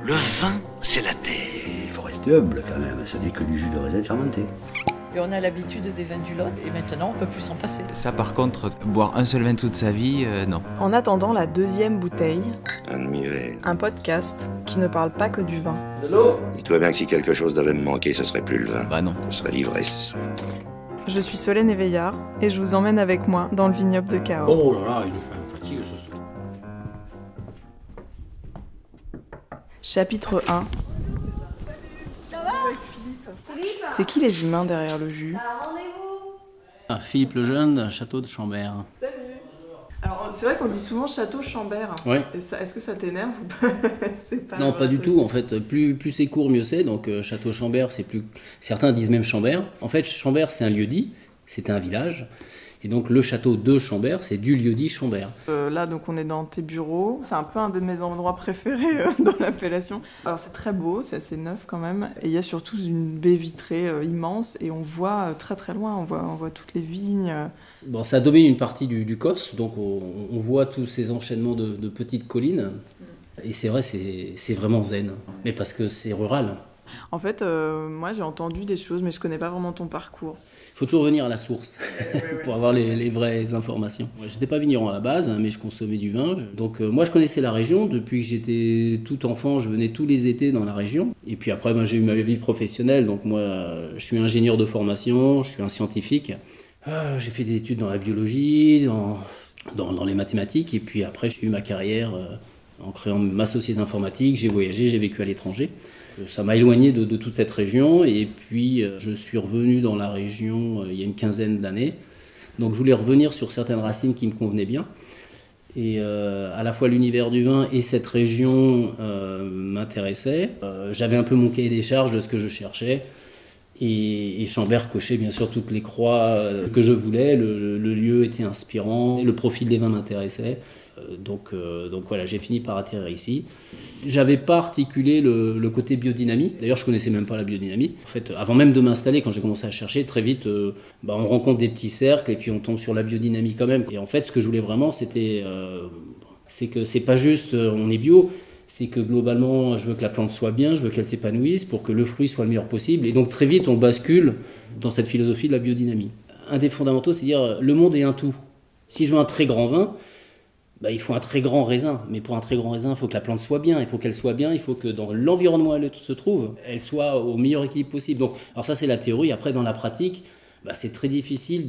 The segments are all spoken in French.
Le vin, c'est la terre. Il faut rester humble quand même, ça n'est que du jus de raisin fermenté. Et on a l'habitude des vins du Lot, et maintenant on peut plus s'en passer. Ça par contre, boire un seul vin toute sa vie, non. En attendant la deuxième bouteille, Admirez. un podcast qui ne parle pas que du vin. Dis-toi bien que si quelque chose devait me manquer, ce serait plus le vin. Bah non. Ce serait l'ivresse. Je suis Solène Éveillard et je vous emmène avec moi dans le vignoble de Cahors. Oh là là, il nous fait un fatigue ce soir. Chapitre 1. C'est qui les humains derrière le jus? Philippe le Jeune, château de Chambert. Alors c'est vrai qu'on dit souvent château Chambert. Ouais. Est-ce que ça t'énerve ou pas? C'est pas Non, vrai. pas du tout. En fait, plus c'est court, mieux c'est. Donc, château Chambert, c'est plus. Certains disent même Chambert. En fait, Chambert, c'est un lieu-dit. C'était un village. Et donc, le château de Chambert, c'est du lieu-dit Chambert. Là, donc, on est dans tes bureaux. C'est un peu un de mes endroits préférés dans l'appellation. Alors, c'est très beau, c'est assez neuf quand même. Et il y a surtout une baie vitrée immense. Et on voit très très loin, on voit toutes les vignes. Bon, ça domine une partie du Causse. Donc, on voit tous ces enchaînements de petites collines. Et c'est vrai, c'est vraiment zen. Mais parce que c'est rural. En fait, moi, j'ai entendu des choses, mais je connais pas vraiment ton parcours. Il faut toujours venir à la source pour avoir les vraies informations. Moi, j'étais pas vigneron à la base, hein, mais je consommais du vin. Donc moi, je connaissais la région. Depuis que j'étais tout enfant, je venais tous les étés dans la région. Et puis après, j'ai eu ma vie professionnelle. Donc moi, je suis ingénieur de formation, je suis un scientifique. J'ai fait des études dans la biologie, dans les mathématiques. Et puis après, j'ai eu ma carrière en créant ma société d'informatique. J'ai voyagé, j'ai vécu à l'étranger. Ça m'a éloigné de toute cette région et puis je suis revenu dans la région il y a une quinzaine d'années. Donc je voulais revenir sur certaines racines qui me convenaient bien. Et à la fois l'univers du vin et cette région m'intéressaient. J'avais un peu mon cahier des charges de ce que je cherchais. Et Chambert cochait bien sûr toutes les croix que je voulais. Le lieu était inspirant, le profil des vins m'intéressait. Donc voilà, j'ai fini par atterrir ici. J'avais pas articulé le côté biodynamie. D'ailleurs, je connaissais même pas la biodynamie. En fait, avant même de m'installer, quand j'ai commencé à chercher, très vite, on rencontre des petits cercles et puis on tombe sur la biodynamie quand même. Et en fait, ce que je voulais vraiment, c'est que c'est pas juste on est bio. C'est que globalement, je veux que la plante soit bien, je veux qu'elle s'épanouisse pour que le fruit soit le meilleur possible. Et donc très vite, on bascule dans cette philosophie de la biodynamie. Un des fondamentaux, c'est dire le monde est un tout. Si je veux un très grand vin, il faut un très grand raisin. Mais pour un très grand raisin, il faut que la plante soit bien. Et pour qu'elle soit bien, il faut que dans l'environnement où elle se trouve, elle soit au meilleur équilibre possible. Donc, alors ça, c'est la théorie. Après, dans la pratique, c'est très difficile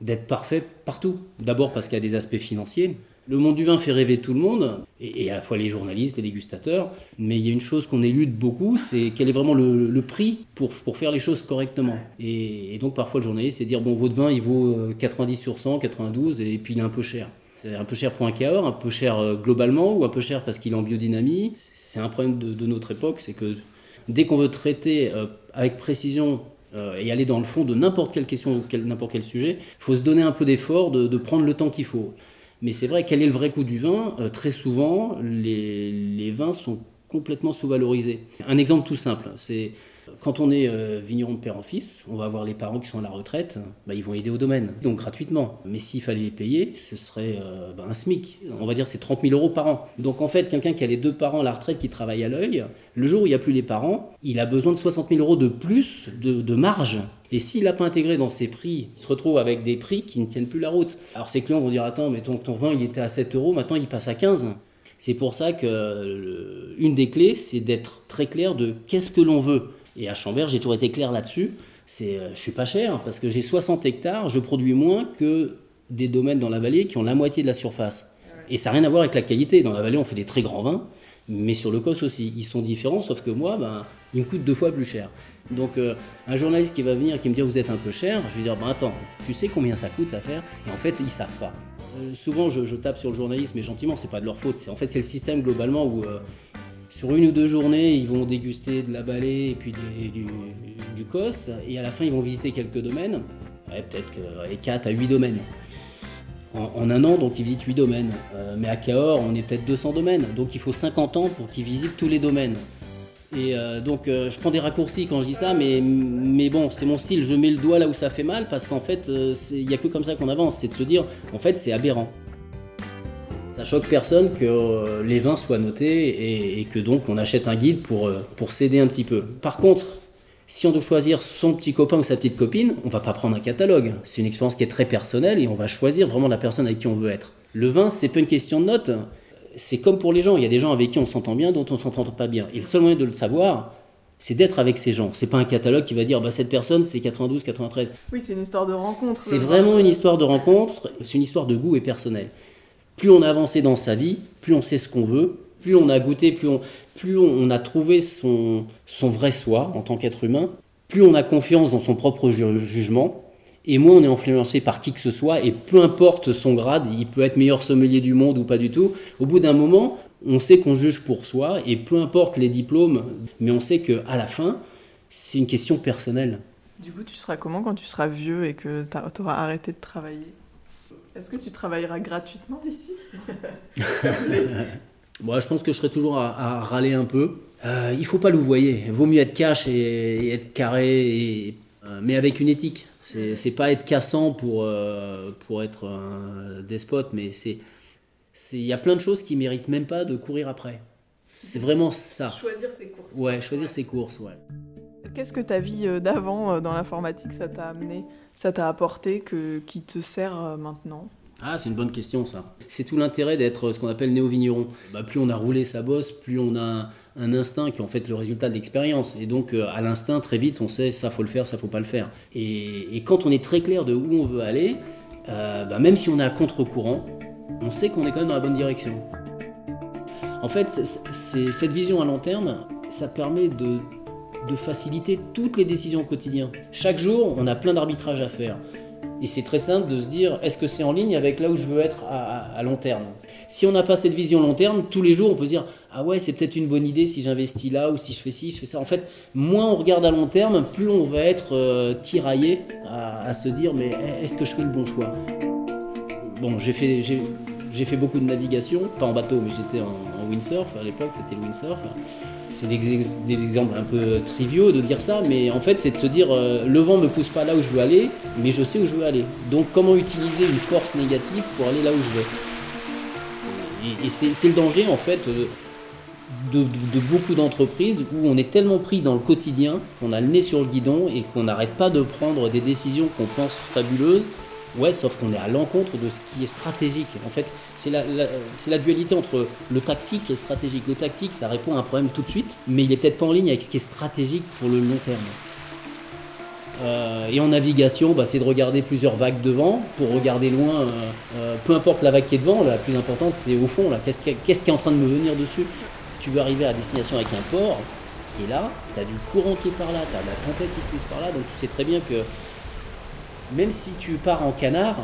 d'être parfait partout. D'abord parce qu'il y a des aspects financiers. Le monde du vin fait rêver tout le monde, et à la fois les journalistes, les dégustateurs. Mais il y a une chose qu'on élude beaucoup, c'est quel est vraiment le prix pour faire les choses correctement. Et donc, parfois, le journaliste, c'est dire, bon, votre vin, il vaut 90 sur 100, 92, et puis il est un peu cher. C'est un peu cher pour un Cahors, un peu cher globalement, ou un peu cher parce qu'il est en biodynamie. C'est un problème de notre époque, c'est que dès qu'on veut traiter avec précision et aller dans le fond de n'importe quelle question, n'importe quel sujet, il faut se donner un peu d'effort, de prendre le temps qu'il faut. Mais c'est vrai, quel est le vrai coût du vin? Très souvent, les vins sont complètement sous-valorisés. Un exemple tout simple, c'est quand on est vigneron de père en fils, on va avoir les parents qui sont à la retraite, ils vont aider au domaine, donc gratuitement. Mais s'il fallait les payer, ce serait un SMIC. On va dire c'est 30 000 € par an. Donc en fait, quelqu'un qui a les deux parents à la retraite qui travaillent à l'œil, le jour où il n'y a plus les parents, il a besoin de 60 000 € de plus de marge. Et s'il n'a pas intégré dans ses prix, il se retrouve avec des prix qui ne tiennent plus la route. Alors ses clients vont dire, attends, mais ton vin il était à 7 €, maintenant il passe à 15. C'est pour ça qu'une des clés, c'est d'être très clair de qu'est-ce que l'on veut. Et à Chambert, j'ai toujours été clair là-dessus. Je suis pas cher parce que j'ai 60 hectares, je produis moins que des domaines dans la vallée qui ont la moitié de la surface. Et ça n'a rien à voir avec la qualité. Dans la vallée, on fait des très grands vins, mais sur le Causse aussi. Ils sont différents, sauf que moi, ils me coûtent 2 fois plus cher. Donc un journaliste qui va venir qui me dit vous êtes un peu cher, je vais dire attends, tu sais combien ça coûte à faire? Et en fait, ils savent pas. Souvent, je tape sur le journaliste, mais gentiment, c'est pas de leur faute. C'est le système globalement où sur 1 ou 2 journées, ils vont déguster de la Balai et puis du Causse, et à la fin, ils vont visiter quelques domaines, peut-être 4 à 8 domaines. En un an, donc ils visitent 8 domaines. Mais à Cahors, on est peut-être 200 domaines, donc il faut 50 ans pour qu'ils visitent tous les domaines. Et donc je prends des raccourcis quand je dis ça, mais bon, c'est mon style, je mets le doigt là où ça fait mal, parce qu'en fait, il n'y a que comme ça qu'on avance, c'est de se dire, en fait, c'est aberrant. Ça choque personne que les vins soient notés et que donc on achète un guide pour s'aider un petit peu. Par contre, si on doit choisir son petit copain ou sa petite copine, on va pas prendre un catalogue. C'est une expérience qui est très personnelle et on va choisir vraiment la personne avec qui on veut être. Le vin, c'est pas une question de notes. C'est comme pour les gens. Il y a des gens avec qui on s'entend bien, d'autres on s'entend pas bien. Et le seul moyen de le savoir, c'est d'être avec ces gens. C'est pas un catalogue qui va dire cette personne c'est 92, 93. Oui, c'est une histoire de rencontre. C'est vraiment une histoire de rencontre. C'est une histoire de goût et personnel. Plus on a avancé dans sa vie, plus on sait ce qu'on veut, plus on a goûté, plus on a trouvé son vrai soi en tant qu'être humain, plus on a confiance dans son propre jugement, et moins on est influencé par qui que ce soit, et peu importe son grade, il peut être meilleur sommelier du monde ou pas du tout, au bout d'un moment, on sait qu'on juge pour soi, et peu importe les diplômes, mais on sait qu'à la fin, c'est une question personnelle. Du coup, tu seras comment quand tu seras vieux et que tu auras arrêté de travailler ? Est-ce que tu travailleras gratuitement ici ? Bon, je pense que je serai toujours à râler un peu. Il faut pas louvoyer. Vaut mieux être cash et être carré, mais avec une éthique. C'est pas être cassant pour être un despote, mais il y a plein de choses qui méritent même pas de courir après. C'est vraiment ça. Choisir ses courses. Ouais, choisir ses courses, ouais. Qu'est-ce que ta vie d'avant dans l'informatique, ça t'a amené, ça t'a apporté, qui te sert maintenant ? Ah, c'est une bonne question, ça. C'est tout l'intérêt d'être ce qu'on appelle néo-vigneron. Plus on a roulé sa bosse, plus on a un instinct qui est en fait le résultat de l'expérience. Et donc, à l'instinct, très vite, on sait ça faut le faire, ça faut pas le faire. Et quand on est très clair de où on veut aller, même si on est à contre-courant, on sait qu'on est quand même dans la bonne direction. En fait, cette vision à long terme, ça permet de faciliter toutes les décisions au quotidien. Chaque jour, on a plein d'arbitrages à faire. Et c'est très simple de se dire, est-ce que c'est en ligne avec là où je veux être à long terme ? Si on n'a pas cette vision long terme, tous les jours, on peut se dire, ah ouais, c'est peut-être une bonne idée si j'investis là, ou si je fais ci, je fais ça. En fait, moins on regarde à long terme, plus on va être tiraillé à se dire, mais est-ce que je fais le bon choix ? Bon, j'ai fait beaucoup de navigation, pas en bateau, mais j'étais en windsurf. À l'époque, c'était le windsurf. C'est des exemples un peu triviaux de dire ça, mais en fait, c'est de se dire le vent ne me pousse pas là où je veux aller, mais je sais où je veux aller. Donc, comment utiliser une force négative pour aller là où je vais ? Et c'est le danger, en fait, de beaucoup d'entreprises où on est tellement pris dans le quotidien qu'on a le nez sur le guidon et qu'on n'arrête pas de prendre des décisions qu'on pense fabuleuses. Ouais, sauf qu'on est à l'encontre de ce qui est stratégique. En fait, c'est la dualité entre le tactique et le stratégique. Le tactique, ça répond à un problème tout de suite, mais il n'est peut-être pas en ligne avec ce qui est stratégique pour le long terme. Et en navigation, c'est de regarder plusieurs vagues de vent pour regarder loin. Peu importe la vague qui est devant, la plus importante, c'est au fond, là, qu'est-ce qui est en train de me venir dessus. Tu veux arriver à destination avec un port qui est là, tu as du courant qui est par là, tu as de la tempête qui pousse par là, donc tu sais très bien que même si tu pars en canard,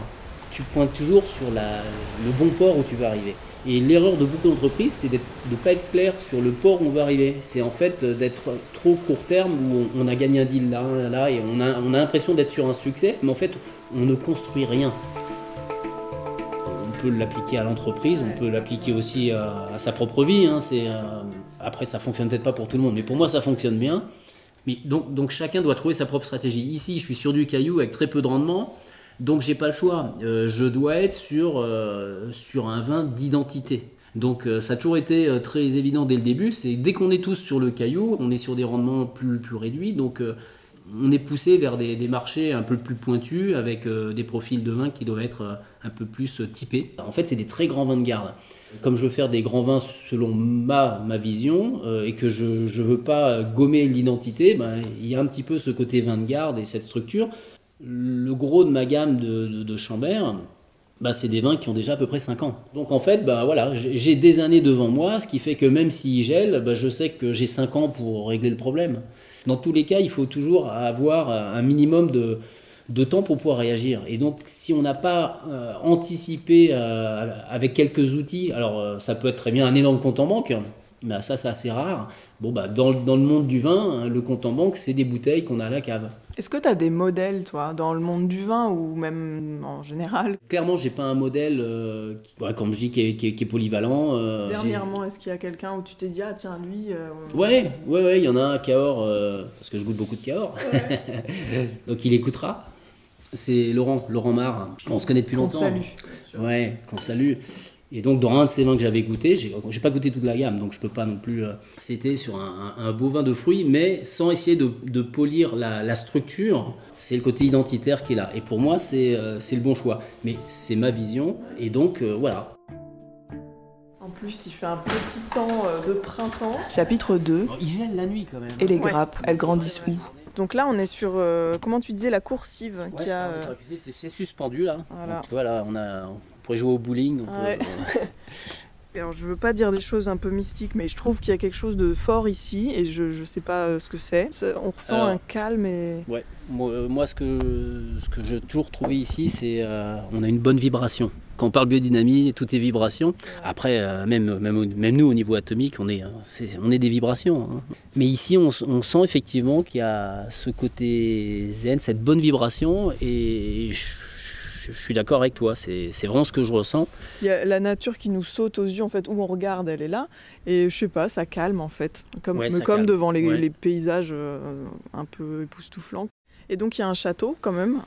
tu pointes toujours sur le bon port où tu vas arriver. Et l'erreur de beaucoup d'entreprises, c'est de ne pas être clair sur le port où on va arriver. C'est en fait d'être trop court terme, où on a gagné un deal là, et on a l'impression d'être sur un succès, mais en fait, on ne construit rien. On peut l'appliquer à l'entreprise, on peut l'appliquer aussi à sa propre vie. Après, ça ne fonctionne peut-être pas pour tout le monde, mais pour moi, ça fonctionne bien. Mais donc chacun doit trouver sa propre stratégie. Ici, je suis sur du caillou avec très peu de rendement, donc j'ai pas le choix. Je dois être sur un vin d'identité. Donc ça a toujours été très évident dès le début. C'est dès qu'on est tous sur le caillou, on est sur des rendements plus réduits. Donc on est poussé vers des marchés un peu plus pointus avec des profils de vin qui doivent être un peu plus typés. En fait, c'est des très grands vins de garde. Comme je veux faire des grands vins selon ma vision et que je ne veux pas gommer l'identité, il y a un petit peu ce côté vin de garde et cette structure. Le gros de ma gamme de Chambert, c'est des vins qui ont déjà à peu près 5 ans. Donc en fait, voilà, j'ai des années devant moi, ce qui fait que même s'ils gèlent, je sais que j'ai 5 ans pour régler le problème. Dans tous les cas, il faut toujours avoir un minimum de temps pour pouvoir réagir. Et donc, si on n'a pas anticipé avec quelques outils, alors ça peut être très bien un énorme compte en banque, mais ça c'est assez rare. Dans le monde du vin, le compte en banque, c'est des bouteilles qu'on a à la cave. Est-ce que tu as des modèles, toi, dans le monde du vin ou même en général ? Clairement, j'ai pas un modèle, comme je dis, qui est polyvalent. Dernièrement, est-ce qu'il y a quelqu'un où tu t'es dit, ah tiens, lui... Ouais, il y en a un, Cahors, parce que je goûte beaucoup de Cahors, donc il écoutera. C'est Laurent Marre. On se connaît depuis longtemps. Qu'on salue. Ouais, qu'on salue. Et donc dans un de ces vins que j'avais goûté, j'ai pas goûté toute la gamme, donc je peux pas non plus... C'était sur un beau vin de fruits, mais sans essayer de polir la structure. C'est le côté identitaire qui est là. Et pour moi, c'est le bon choix. Mais c'est ma vision, et donc voilà. En plus, il fait un petit temps de printemps. Chapitre 2. Il gèle la nuit quand même. Et les grappes, elles grandissent où? Donc là, on est sur, comment tu disais, la coursive qui a... C'est suspendu là. Voilà. Donc, voilà, on pourrait jouer au bowling. Alors, je veux pas dire des choses un peu mystiques, mais je trouve qu'il y a quelque chose de fort ici, et je sais pas ce que c'est. On ressent un calme et... Ouais, moi ce que j'ai toujours trouvé ici, c'est on a une bonne vibration. Quand on parle biodynamie, tout est vibration. Après, même nous, au niveau atomique, on est des vibrations. Hein. Mais ici, on sent effectivement qu'il y a ce côté zen, cette bonne vibration, et je suis d'accord avec toi, c'est vraiment ce que je ressens. Il y a la nature qui nous saute aux yeux, en fait, où on regarde, elle est là, et je sais pas, ça calme en fait, comme calme. devant les paysages un peu époustouflants. Et donc il y a un château quand même,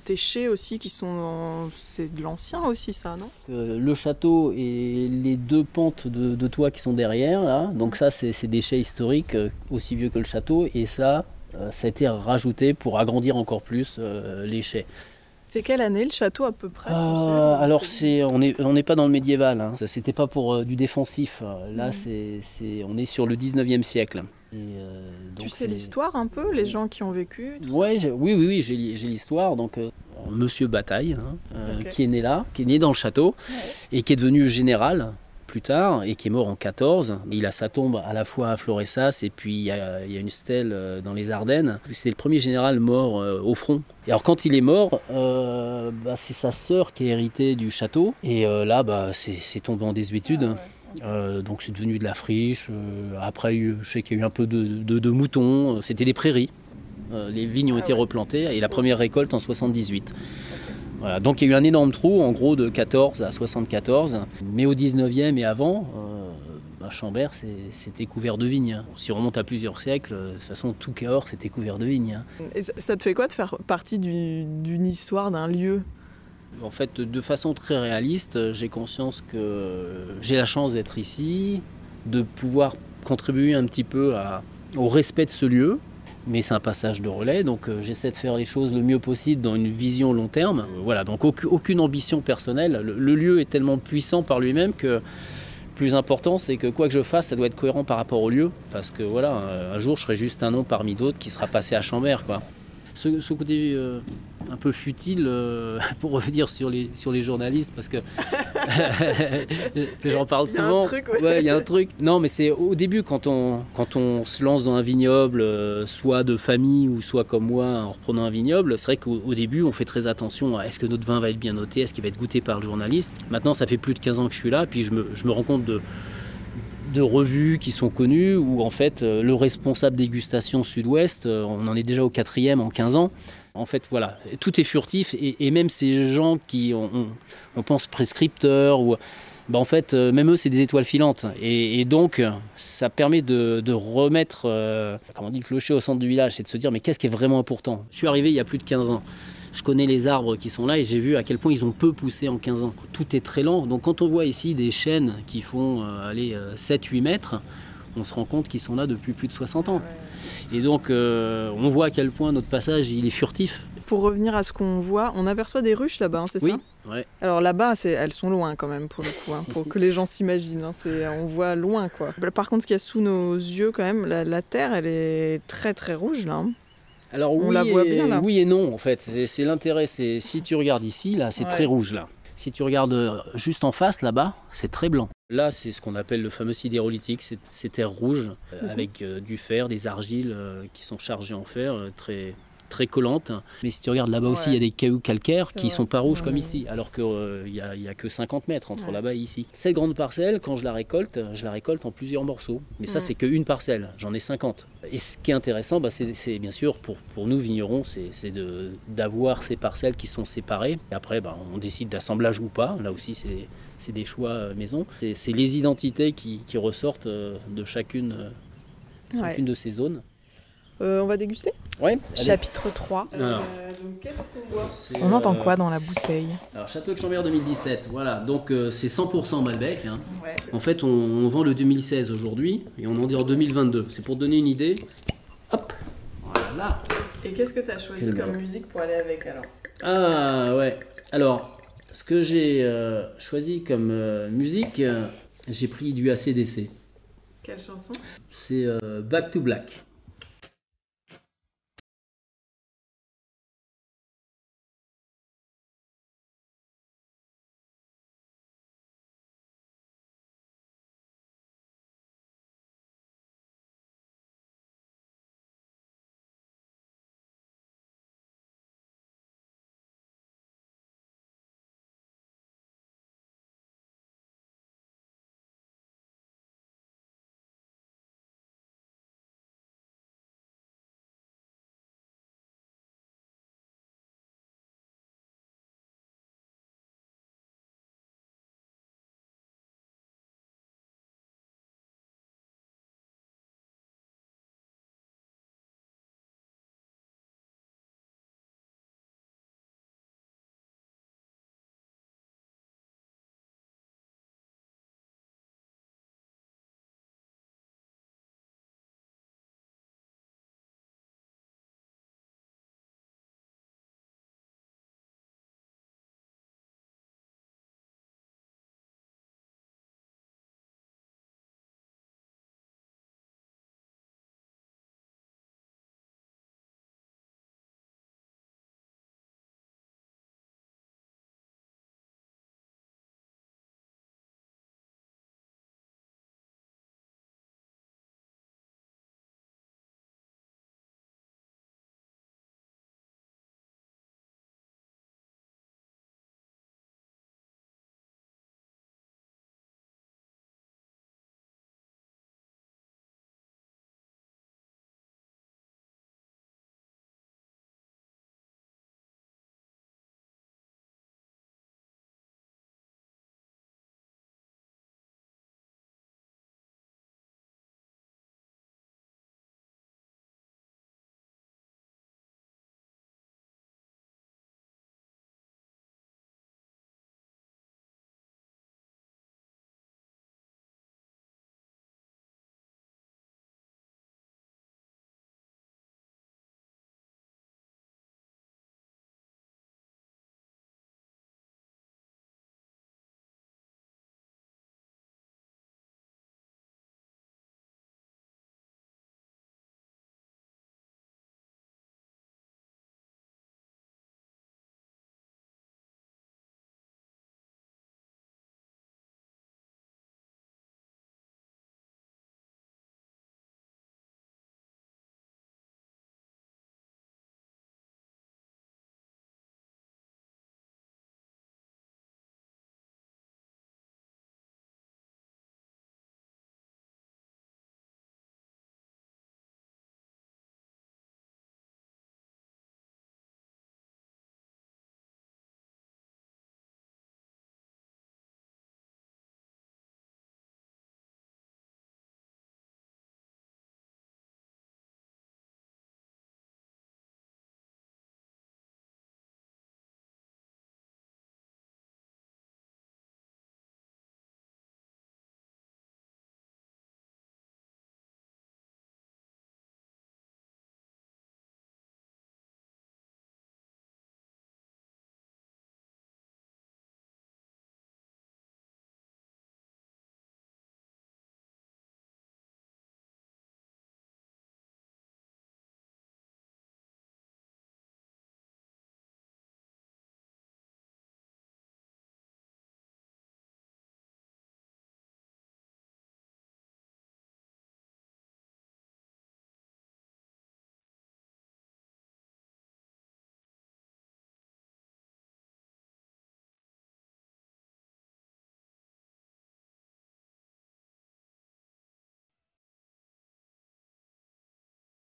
des chais aussi qui sont... C'est de l'ancien aussi ça, non? Le château et les deux pentes de toit qui sont derrière, là, donc ça c'est des chais historiques, aussi vieux que le château, et ça a été rajouté pour agrandir encore plus les chais. C'est quelle année le château à peu près? Alors on n'est pas dans le médiéval, hein. Ça c'était pas pour du défensif. Là on est sur le 19e siècle. Et, donc tu sais l'histoire un peu, les gens qui ont vécu? Oui, j'ai l'histoire. Donc Monsieur Bataille, qui est né là, qui est né dans le château et qui est devenu général plus tard et qui est mort en 14. Il a sa tombe à la fois à Floressas et puis il y a une stèle dans les Ardennes. C'est le premier général mort au front. Et alors quand il est mort, c'est sa sœur qui a hérité du château. Et là, c'est tombé en désuétude. Donc c'est devenu de la friche. Après, je sais qu'il y a eu un peu de moutons. C'était des prairies. Les vignes ont été replantées et la première récolte en 78. Voilà, donc il y a eu un énorme trou, en gros de 14 à 74, mais au 19e et avant, Chambert c'était couvert de vignes. Si on remonte à plusieurs siècles, de toute façon tout Cahors c'était couvert de vignes. Et ça te fait quoi de faire partie d'une histoire, d'un lieu? En fait, de façon très réaliste, j'ai conscience que j'ai la chance d'être ici, de pouvoir contribuer un petit peu au respect de ce lieu. Mais c'est un passage de relais, donc j'essaie de faire les choses le mieux possible dans une vision long terme. Voilà, donc aucune ambition personnelle. Le lieu est tellement puissant par lui-même que le plus important, c'est que quoi que je fasse, ça doit être cohérent par rapport au lieu. Parce que voilà, un jour, je serai juste un nom parmi d'autres qui sera passé à Chambert, quoi. Ce côté un peu futile, pour revenir sur les journalistes, parce que j'en parle souvent. Il y a un truc. Non, mais c'est au début, quand on se lance dans un vignoble, soit de famille ou soit comme moi, en reprenant un vignoble, c'est vrai qu'au début, on fait très attention à est-ce que notre vin va être bien noté, est-ce qu'il va être goûté par le journaliste. Maintenant, ça fait plus de 15 ans que je suis là, puis je me rends compte de revues qui sont connues où en fait le responsable dégustation Sud-Ouest, on en est déjà au 4e en 15 ans. En fait voilà, tout est furtif et même ces gens qui on pense prescripteurs ou en fait même eux c'est des étoiles filantes et donc ça permet de remettre comment on dit, le clocher au centre du village, c'est de se dire mais qu'est-ce qui est vraiment important. Je suis arrivé il y a plus de 15 ans. Je connais les arbres qui sont là et j'ai vu à quel point ils ont peu poussé en 15 ans. Tout est très lent. Donc quand on voit ici des chênes qui font 7-8 mètres, on se rend compte qu'ils sont là depuis plus de 60 ans. Et donc on voit à quel point notre passage il est furtif. Pour revenir à ce qu'on voit, on aperçoit des ruches là-bas, c'est ça? Oui. Alors là-bas, elles sont loin quand même pour le coup, pour que les gens s'imaginent. On voit loin quoi. Par contre, ce qu'il y a sous nos yeux quand même, la terre, elle est très très rouge là. Alors on la voit bien là. Oui et non en fait, c'est l'intérêt, c'est si tu regardes ici, là c'est très rouge là. Si tu regardes juste en face là-bas, c'est très blanc. Là c'est ce qu'on appelle le fameux sidérolithique, c'est terre rouge avec du fer, des argiles qui sont chargées en fer, très collantes. Mais si tu regardes là-bas aussi, il y a des cailloux calcaires qui ne sont pas rouges comme ici, alors qu'il n'y a que 50 mètres entre là-bas et ici. Cette grande parcelle, quand je la récolte en plusieurs morceaux. Mais ça, c'est qu'une parcelle, j'en ai 50. Et ce qui est intéressant, c'est bien sûr, pour nous vignerons, c'est d'avoir ces parcelles qui sont séparées. Et après, on décide d'assemblage ou pas. Là aussi, c'est des choix maison. C'est les identités qui ressortent de chacune de ces zones. On va déguster ? Ouais. Allez. Chapitre 3. Alors, Donc qu'est-ce qu'on boit? On entend quoi dans la bouteille? Alors, Château de Chambord 2017, voilà. Donc, c'est 100% Malbec. Hein. Ouais. En fait, on vend le 2016 aujourd'hui et on en dit en 2022. C'est pour donner une idée. Hop, voilà. Et qu'est-ce que tu as choisi Quelle comme belle. musique pour aller avec alors? Ah ouais. Alors, ce que j'ai choisi comme musique, j'ai pris du AC/DC. Quelle chanson? C'est Back to Black.